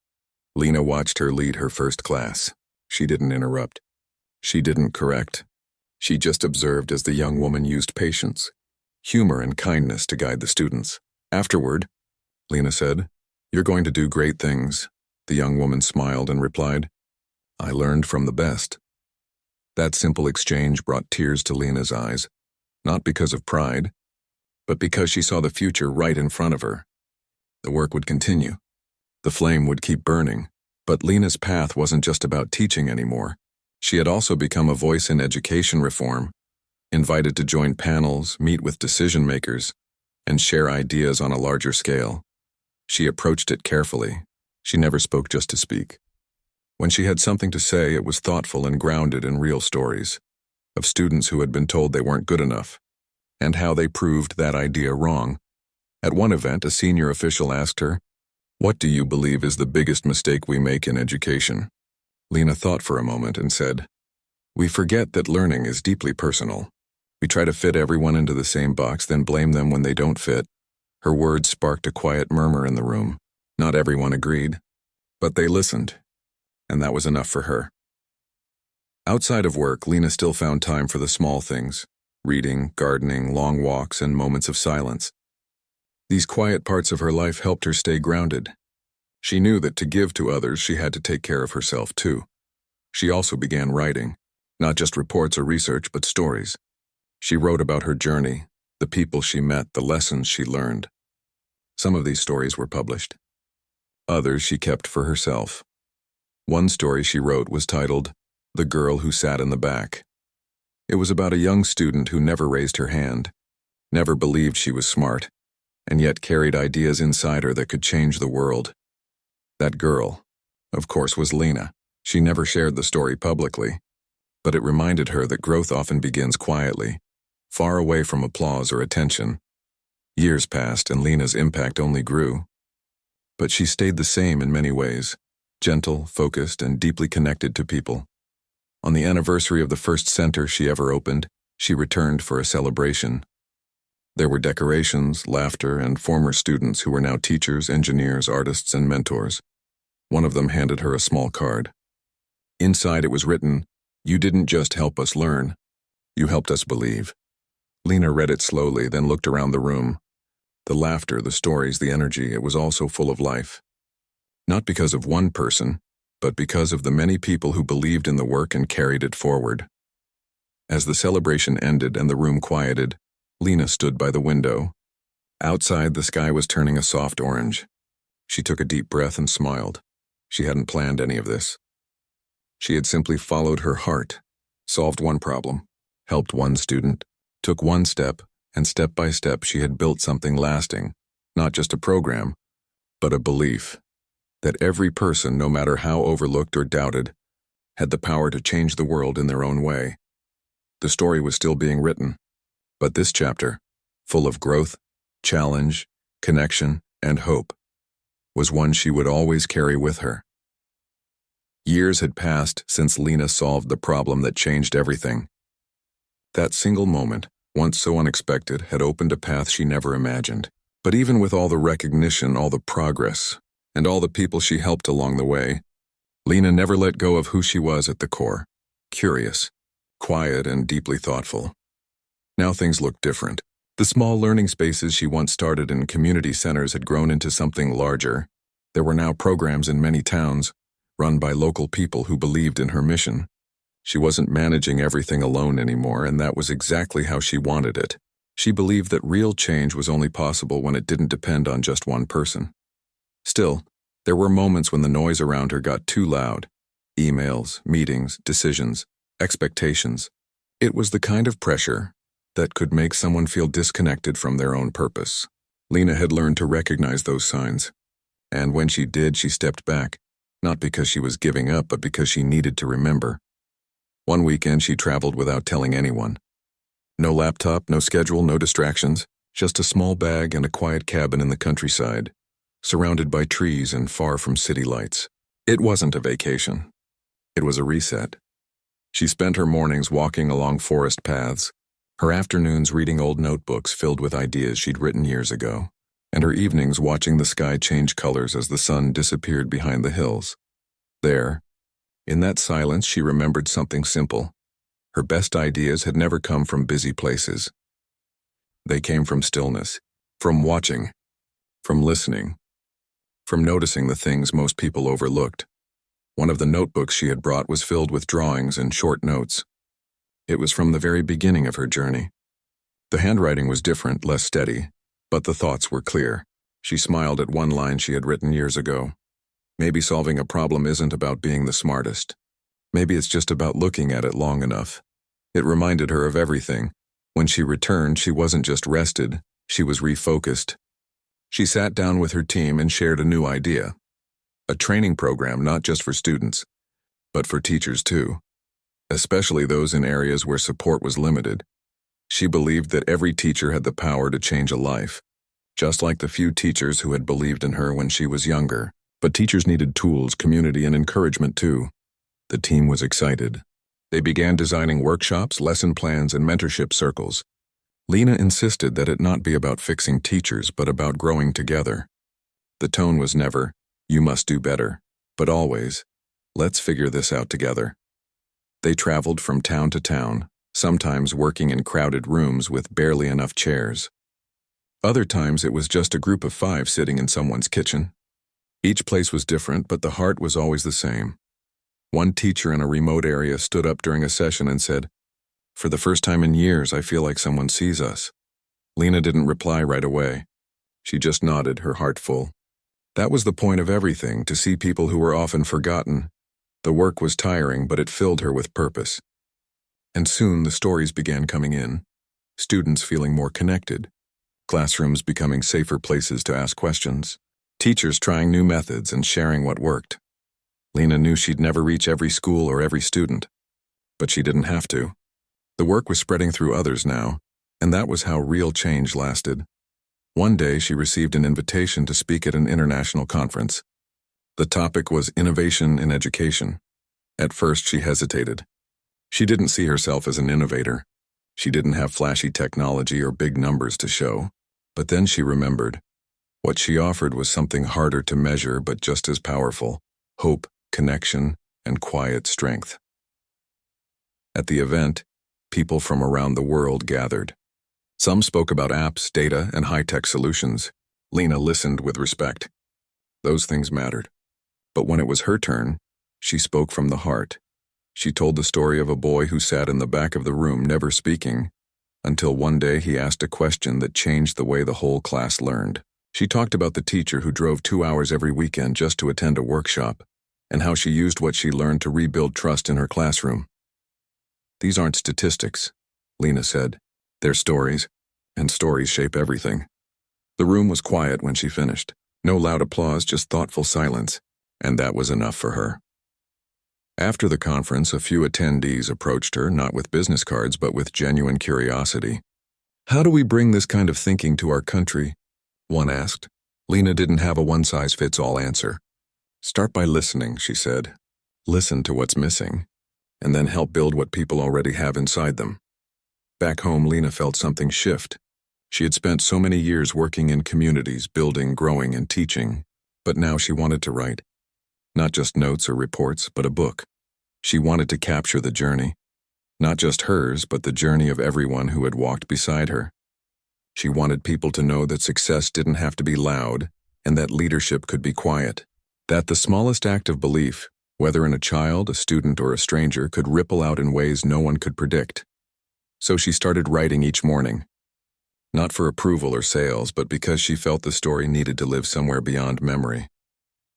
Lena watched her lead her first class. She didn't interrupt. She didn't correct. She just observed as the young woman used patience, humor, and kindness to guide the students. Afterward, Lena said, "You're going to do great things." The young woman smiled and replied, "I learned from the best." That simple exchange brought tears to Lena's eyes, not because of pride, but because she saw the future right in front of her. The work would continue. The flame would keep burning. But Lena's path wasn't just about teaching anymore. She had also become a voice in education reform, invited to join panels, meet with decision makers, and share ideas on a larger scale. She approached it carefully. She never spoke just to speak. When she had something to say, it was thoughtful and grounded in real stories of students who had been told they weren't good enough, and how they proved that idea wrong. At one event, a senior official asked her, "What do you believe is the biggest mistake we make in education?" Lena thought for a moment and said, "We forget that learning is deeply personal. We try to fit everyone into the same box, then blame them when they don't fit." Her words sparked a quiet murmur in the room. Not everyone agreed, but they listened, and that was enough for her. Outside of work, Lena still found time for the small things: reading, gardening, long walks, and moments of silence. These quiet parts of her life helped her stay grounded. She knew that to give to others, she had to take care of herself too. She also began writing, not just reports or research, but stories. She wrote about her journey, the people she met, the lessons she learned. Some of these stories were published. Others she kept for herself. One story she wrote was titled, "The Girl Who Sat in the Back." It was about a young student who never raised her hand, never believed she was smart, and yet carried ideas inside her that could change the world. That girl, of course, was Lena. She never shared the story publicly, but it reminded her that growth often begins quietly, far away from applause or attention. Years passed and Lena's impact only grew. But she stayed the same in many ways, gentle, focused, and deeply connected to people. On the anniversary of the first center she ever opened, she returned for a celebration. There were decorations, laughter, and former students who were now teachers, engineers, artists, and mentors. One of them handed her a small card. Inside it was written, "You didn't just help us learn, you helped us believe." Lena read it slowly, then looked around the room. The laughter, the stories, the energy, it was all so full of life. Not because of one person, but because of the many people who believed in the work and carried it forward. As the celebration ended and the room quieted, Lena stood by the window. Outside, the sky was turning a soft orange. She took a deep breath and smiled. She hadn't planned any of this. She had simply followed her heart, solved one problem, helped one student, took one step, and step by step she had built something lasting, not just a program, but a belief that every person, no matter how overlooked or doubted, had the power to change the world in their own way. The story was still being written, but this chapter, full of growth, challenge, connection, and hope, was one she would always carry with her. Years had passed since Lena solved the problem that changed everything. That single moment, once so unexpected, had opened a path she never imagined. But even with all the recognition, all the progress, and all the people she helped along the way, Lena never let go of who she was at the core: curious, quiet, and deeply thoughtful. Now things looked different. The small learning spaces she once started in community centers had grown into something larger. There were now programs in many towns, run by local people who believed in her mission. She wasn't managing everything alone anymore, and that was exactly how she wanted it. She believed that real change was only possible when it didn't depend on just one person. Still, there were moments when the noise around her got too loud. Emails, meetings, decisions, expectations. It was the kind of pressure that could make someone feel disconnected from their own purpose. Lena had learned to recognize those signs, and when she did, she stepped back, not because she was giving up, but because she needed to remember. One weekend, she traveled without telling anyone. No laptop, no schedule, no distractions, just a small bag and a quiet cabin in the countryside, surrounded by trees and far from city lights. It wasn't a vacation. It was a reset. She spent her mornings walking along forest paths, her afternoons reading old notebooks filled with ideas she'd written years ago, and her evenings watching the sky change colors as the sun disappeared behind the hills. There, in that silence, she remembered something simple. Her best ideas had never come from busy places. They came from stillness, from watching, from listening, from noticing the things most people overlooked. One of the notebooks she had brought was filled with drawings and short notes. It was from the very beginning of her journey. The handwriting was different, less steady, but the thoughts were clear. She smiled at one line she had written years ago. Maybe solving a problem isn't about being the smartest. Maybe it's just about looking at it long enough. It reminded her of everything. When she returned, she wasn't just rested, she was refocused. She sat down with her team and shared a new idea. A training program not just for students, but for teachers too, especially those in areas where support was limited. She believed that every teacher had the power to change a life, just like the few teachers who had believed in her when she was younger. But teachers needed tools, community, and encouragement too. The team was excited. They began designing workshops, lesson plans, and mentorship circles. Lena insisted that it not be about fixing teachers, but about growing together. The tone was never, "You must do better," but always, "Let's figure this out together." They traveled from town to town, sometimes working in crowded rooms with barely enough chairs. Other times it was just a group of 5 sitting in someone's kitchen. Each place was different, but the heart was always the same. One teacher in a remote area stood up during a session and said, "For the first time in years, I feel like someone sees us." Lena didn't reply right away. She just nodded, her heart full. That was the point of everything, to see people who were often forgotten. The work was tiring, but it filled her with purpose. And soon the stories began coming in. Students feeling more connected. Classrooms becoming safer places to ask questions. Teachers trying new methods and sharing what worked. Lena knew she'd never reach every school or every student, but she didn't have to. The work was spreading through others now, and that was how real change lasted. One day she received an invitation to speak at an international conference. The topic was innovation in education. At first she hesitated. She didn't see herself as an innovator. She didn't have flashy technology or big numbers to show. But then she remembered. What she offered was something harder to measure but just as powerful: hope, connection, and quiet strength. At the event, people from around the world gathered. Some spoke about apps, data, and high-tech solutions. Lena listened with respect. Those things mattered. But when it was her turn, she spoke from the heart. She told the story of a boy who sat in the back of the room, never speaking, until one day he asked a question that changed the way the whole class learned. She talked about the teacher who drove 2 hours every weekend just to attend a workshop, and how she used what she learned to rebuild trust in her classroom. "These aren't statistics," Lena said. "They're stories, and stories shape everything." The room was quiet when she finished. No loud applause, just thoughtful silence, and that was enough for her. After the conference, a few attendees approached her, not with business cards, but with genuine curiosity. "How do we bring this kind of thinking to our country?" one asked. Lena didn't have a one-size-fits-all answer. "Start by listening," she said. "Listen to what's missing, and then help build what people already have inside them." Back home, Lena felt something shift. She had spent so many years working in communities, building, growing, and teaching, but now she wanted to write. Not just notes or reports, but a book. She wanted to capture the journey. Not just hers, but the journey of everyone who had walked beside her. She wanted people to know that success didn't have to be loud, and that leadership could be quiet. That the smallest act of belief, whether in a child, a student, or a stranger, could ripple out in ways no one could predict. So she started writing each morning. Not for approval or sales, but because she felt the story needed to live somewhere beyond memory.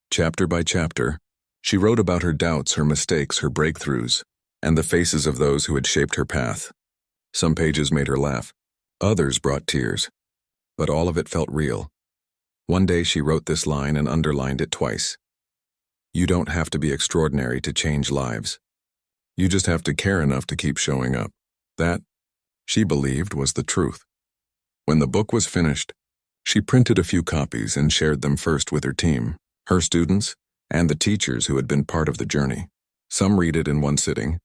Chapter by chapter, she wrote about her doubts, her mistakes, her breakthroughs, and the faces of those who had shaped her path. Some pages made her laugh. Others brought tears. But all of it felt real. One day she wrote this line and underlined it twice. "You don't have to be extraordinary to change lives. You just have to care enough to keep showing up." That, she believed, was the truth. When the book was finished, she printed a few copies and shared them first with her team, her students, and the teachers who had been part of the journey. Some read it in one sitting.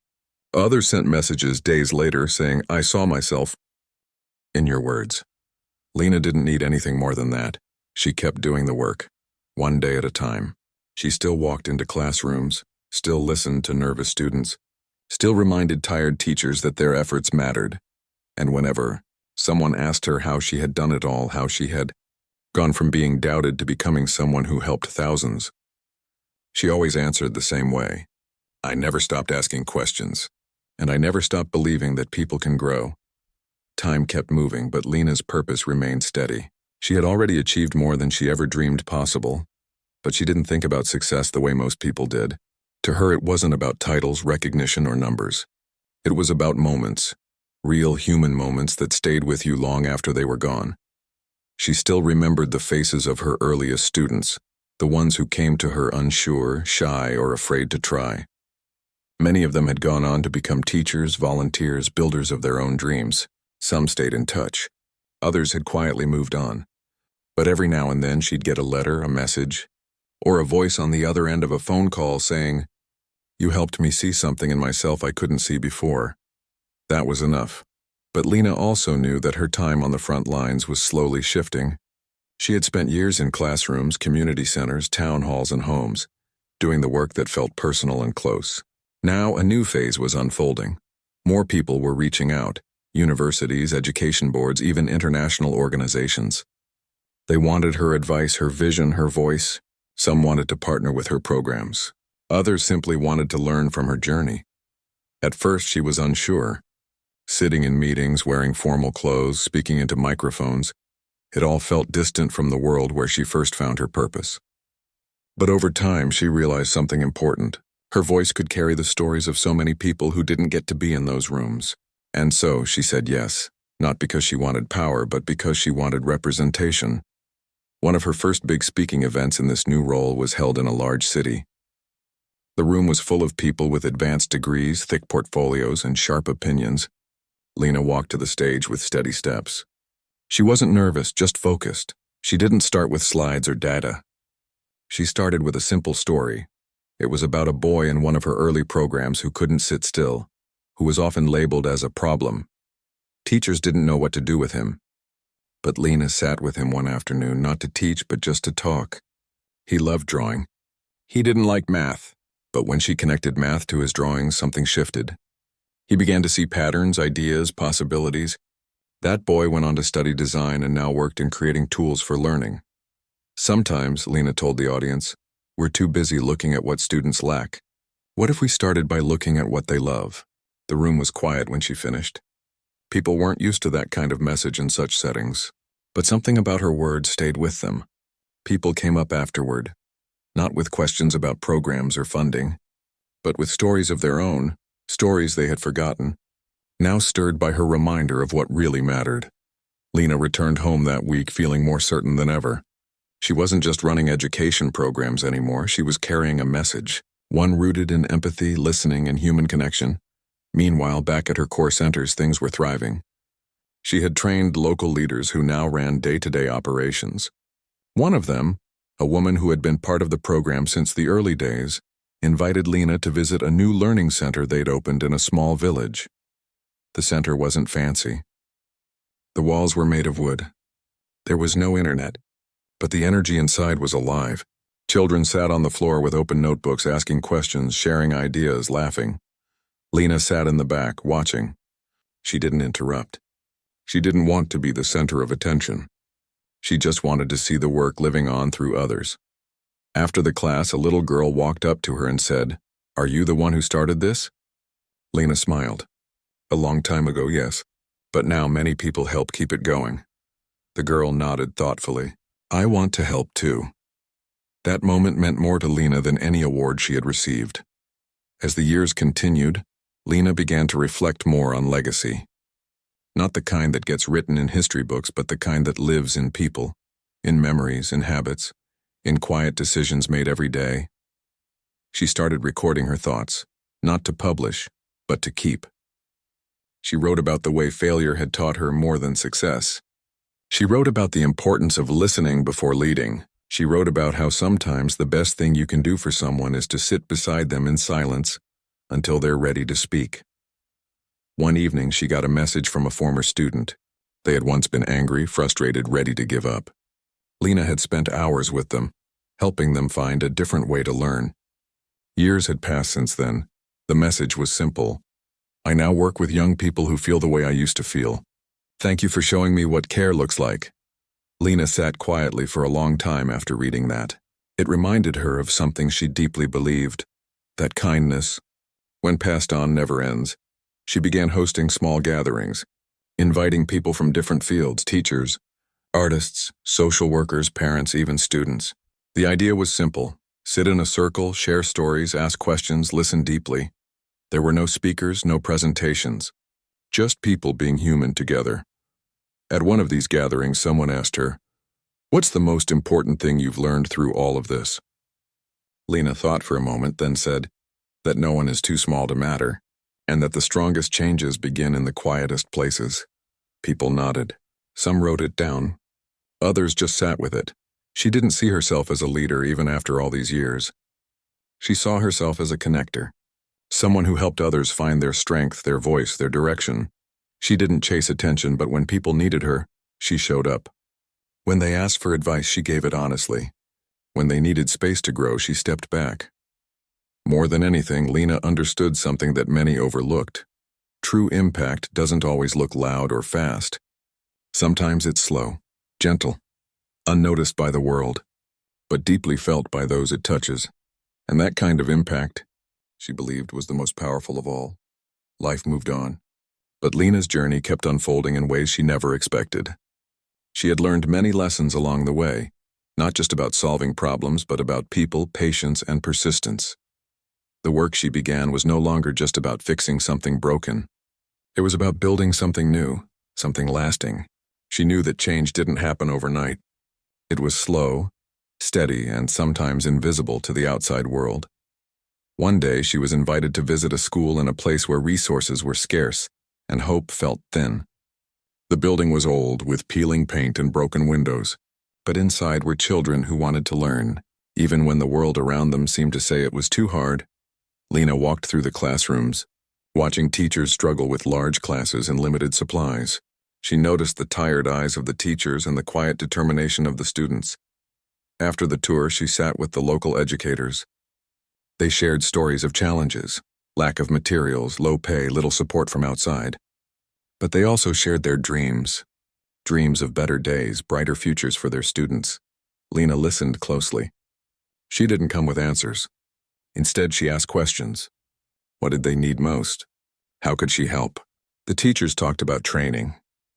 Others sent messages days later saying, "I saw myself in your words." Lena didn't need anything more than that. She kept doing the work, one day at a time. She still walked into classrooms, still listened to nervous students, still reminded tired teachers that their efforts mattered. And whenever someone asked her how she had done it all, how she had gone from being doubted to becoming someone who helped thousands, she always answered the same way. I never stopped asking questions, and I never stopped believing that people can grow. Time kept moving, but Lena's purpose remained steady. She had already achieved more than she ever dreamed possible, but she didn't think about success the way most people did. To her, it wasn't about titles, recognition, or numbers. It was about moments, real human moments that stayed with you long after they were gone. She still remembered the faces of her earliest students, the ones who came to her unsure, shy, or afraid to try. Many of them had gone on to become teachers, volunteers, builders of their own dreams. Some stayed in touch. Others had quietly moved on. But every now and then she'd get a letter, a message, or a voice on the other end of a phone call saying, "You helped me see something in myself I couldn't see before." That was enough. But Lena also knew that her time on the front lines was slowly shifting. She had spent years in classrooms, community centers, town halls, and homes, doing the work that felt personal and close. Now a new phase was unfolding. More people were reaching out. Universities, education boards, even international organizations. They wanted her advice, her vision, her voice. Some wanted to partner with her programs. Others simply wanted to learn from her journey. At first, she was unsure. Sitting in meetings, wearing formal clothes, speaking into microphones, it all felt distant from the world where she first found her purpose. But over time, she realized something important. Her voice could carry the stories of so many people who didn't get to be in those rooms. And so she said yes, not because she wanted power, but because she wanted representation. One of her first big speaking events in this new role was held in a large city. The room was full of people with advanced degrees, thick portfolios, and sharp opinions. Lena walked to the stage with steady steps. She wasn't nervous, just focused. She didn't start with slides or data. She started with a simple story. It was about a boy in one of her early programs who couldn't sit still, who was often labeled as a problem. Teachers didn't know what to do with him. But Lena sat with him one afternoon, not to teach, but just to talk. He loved drawing. He didn't like math, but when she connected math to his drawings, something shifted. He began to see patterns, ideas, possibilities. That boy went on to study design and now worked in creating tools for learning. Sometimes, Lena told the audience, we're too busy looking at what students lack. What if we started by looking at what they love? The room was quiet when she finished. People weren't used to that kind of message in such settings, but something about her words stayed with them. People came up afterward, not with questions about programs or funding, but with stories of their own, stories they had forgotten, now stirred by her reminder of what really mattered. Lena returned home that week feeling more certain than ever. She wasn't just running education programs anymore, she was carrying a message, one rooted in empathy, listening, and human connection. Meanwhile, back at her core centers, things were thriving. She had trained local leaders who now ran day-to-day operations. One of them, a woman who had been part of the program since the early days, invited Lena to visit a new learning center they'd opened in a small village. The center wasn't fancy. The walls were made of wood. There was no internet, but the energy inside was alive. Children sat on the floor with open notebooks, asking questions, sharing ideas, laughing. Lena sat in the back, watching. She didn't interrupt. She didn't want to be the center of attention. She just wanted to see the work living on through others. After the class, a little girl walked up to her and said, "Are you the one who started this?" Lena smiled. "A long time ago, yes. But now many people help keep it going." The girl nodded thoughtfully. "I want to help too." That moment meant more to Lena than any award she had received. As the years continued, Lena began to reflect more on legacy. Not the kind that gets written in history books, but the kind that lives in people, in memories, in habits, in quiet decisions made every day. She started recording her thoughts, not to publish, but to keep. She wrote about the way failure had taught her more than success. She wrote about the importance of listening before leading. She wrote about how sometimes the best thing you can do for someone is to sit beside them in silence until they're ready to speak. One evening, she got a message from a former student. They had once been angry, frustrated, ready to give up. Lena had spent hours with them, helping them find a different way to learn. Years had passed since then, The message was simple. I now work with young people who feel the way I used to feel. Thank you for showing me what care looks like. Lena sat quietly for a long time after reading that. It reminded her of something she deeply believed, that kindness, when passed on, never ends. She began hosting small gatherings, inviting people from different fields, teachers, artists, social workers, parents, even students. The idea was simple. Sit in a circle, share stories, ask questions, listen deeply. There were no speakers, no presentations, just people being human together. At one of these gatherings, someone asked her, "What's the most important thing you've learned through all of this?" Lena thought for a moment, then said, that no one is too small to matter, and that the strongest changes begin in the quietest places. People nodded. Some wrote it down. Others just sat with it. She didn't see herself as a leader even after all these years. She saw herself as a connector, someone who helped others find their strength, their voice, their direction. She didn't chase attention, but when people needed her, she showed up. When they asked for advice, she gave it honestly. When they needed space to grow, she stepped back. More than anything, Lena understood something that many overlooked. True impact doesn't always look loud or fast. Sometimes it's slow, gentle, unnoticed by the world, but deeply felt by those it touches. And that kind of impact, she believed, was the most powerful of all. Life moved on, but Lena's journey kept unfolding in ways she never expected. She had learned many lessons along the way, not just about solving problems, but about people, patience, and persistence. The work she began was no longer just about fixing something broken. It was about building something new, something lasting. She knew that change didn't happen overnight. It was slow, steady, and sometimes invisible to the outside world. One day, she was invited to visit a school in a place where resources were scarce and hope felt thin. The building was old, with peeling paint and broken windows, but inside were children who wanted to learn, even when the world around them seemed to say it was too hard. Lena walked through the classrooms, watching teachers struggle with large classes and limited supplies. She noticed the tired eyes of the teachers and the quiet determination of the students. After the tour, she sat with the local educators. They shared stories of challenges, lack of materials, low pay, little support from outside. But they also shared their dreams of better days, brighter futures for their students. Lena listened closely. She didn't come with answers. Instead, she asked questions. What did they need most? How could she help? The teachers talked about training,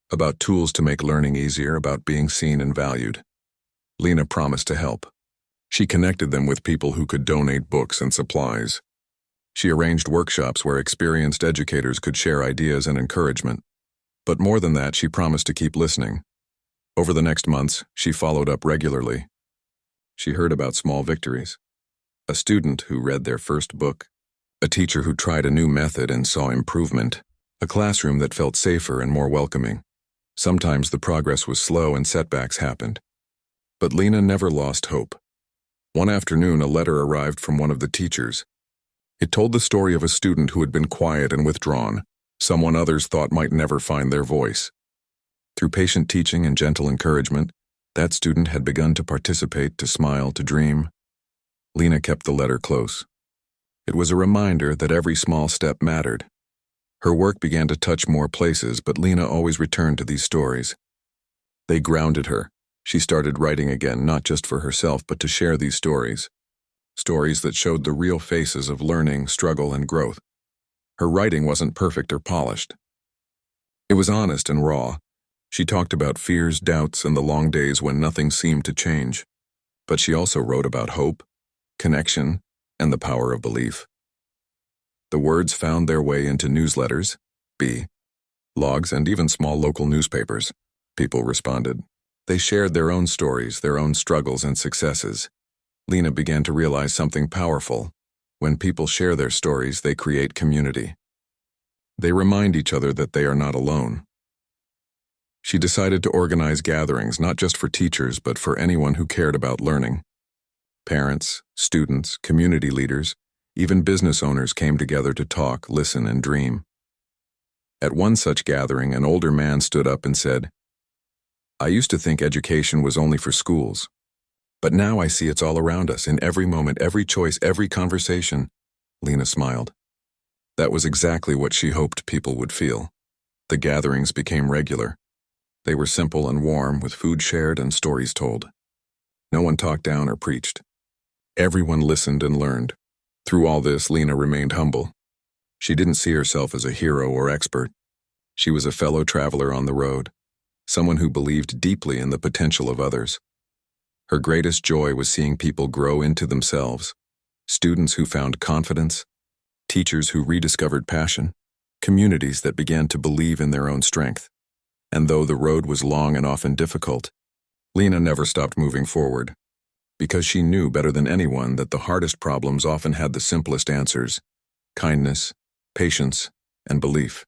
about tools to make learning easier, about being seen and valued. Lena promised to help. She connected them with people who could donate books and supplies. She arranged workshops where experienced educators could share ideas and encouragement. But more than that, she promised to keep listening. Over the next months, she followed up regularly. She heard about small victories. A student who read their first book, a teacher who tried a new method and saw improvement, a classroom that felt safer and more welcoming. Sometimes the progress was slow and setbacks happened. But Lena never lost hope. One afternoon, a letter arrived from one of the teachers. It told the story of a student who had been quiet and withdrawn, someone others thought might never find their voice. Through patient teaching and gentle encouragement, that student had begun to participate, to smile, to dream. Lena kept the letter close. It was a reminder that every small step mattered. Her work began to touch more places, but Lena always returned to these stories. They grounded her. She started writing again, not just for herself, but to share these stories. Stories that showed the real faces of learning, struggle, and growth. Her writing wasn't perfect or polished. It was honest and raw. She talked about fears, doubts, and the long days when nothing seemed to change. But she also wrote about hope, connection, and the power of belief. The words found their way into newsletters, blogs, and even small local newspapers. People responded. They shared their own stories, their own struggles and successes. Lena began to realize something powerful. When people share their stories, they create community. They remind each other that they are not alone. She decided to organize gatherings not just for teachers, but for anyone who cared about learning. Parents, students, community leaders, even business owners came together to talk, listen, and dream. At one such gathering, an older man stood up and said, "I used to think education was only for schools. But now I see it's all around us, in every moment, every choice, every conversation." Lena smiled. That was exactly what she hoped people would feel. The gatherings became regular. They were simple and warm, with food shared and stories told. No one talked down or preached. Everyone listened and learned. Through all this, Lena remained humble. She didn't see herself as a hero or expert. She was a fellow traveler on the road, someone who believed deeply in the potential of others. Her greatest joy was seeing people grow into themselves, students who found confidence, teachers who rediscovered passion, communities that began to believe in their own strength. And though the road was long and often difficult, Lena never stopped moving forward, because she knew better than anyone that the hardest problems often had the simplest answers: kindness, patience, and belief.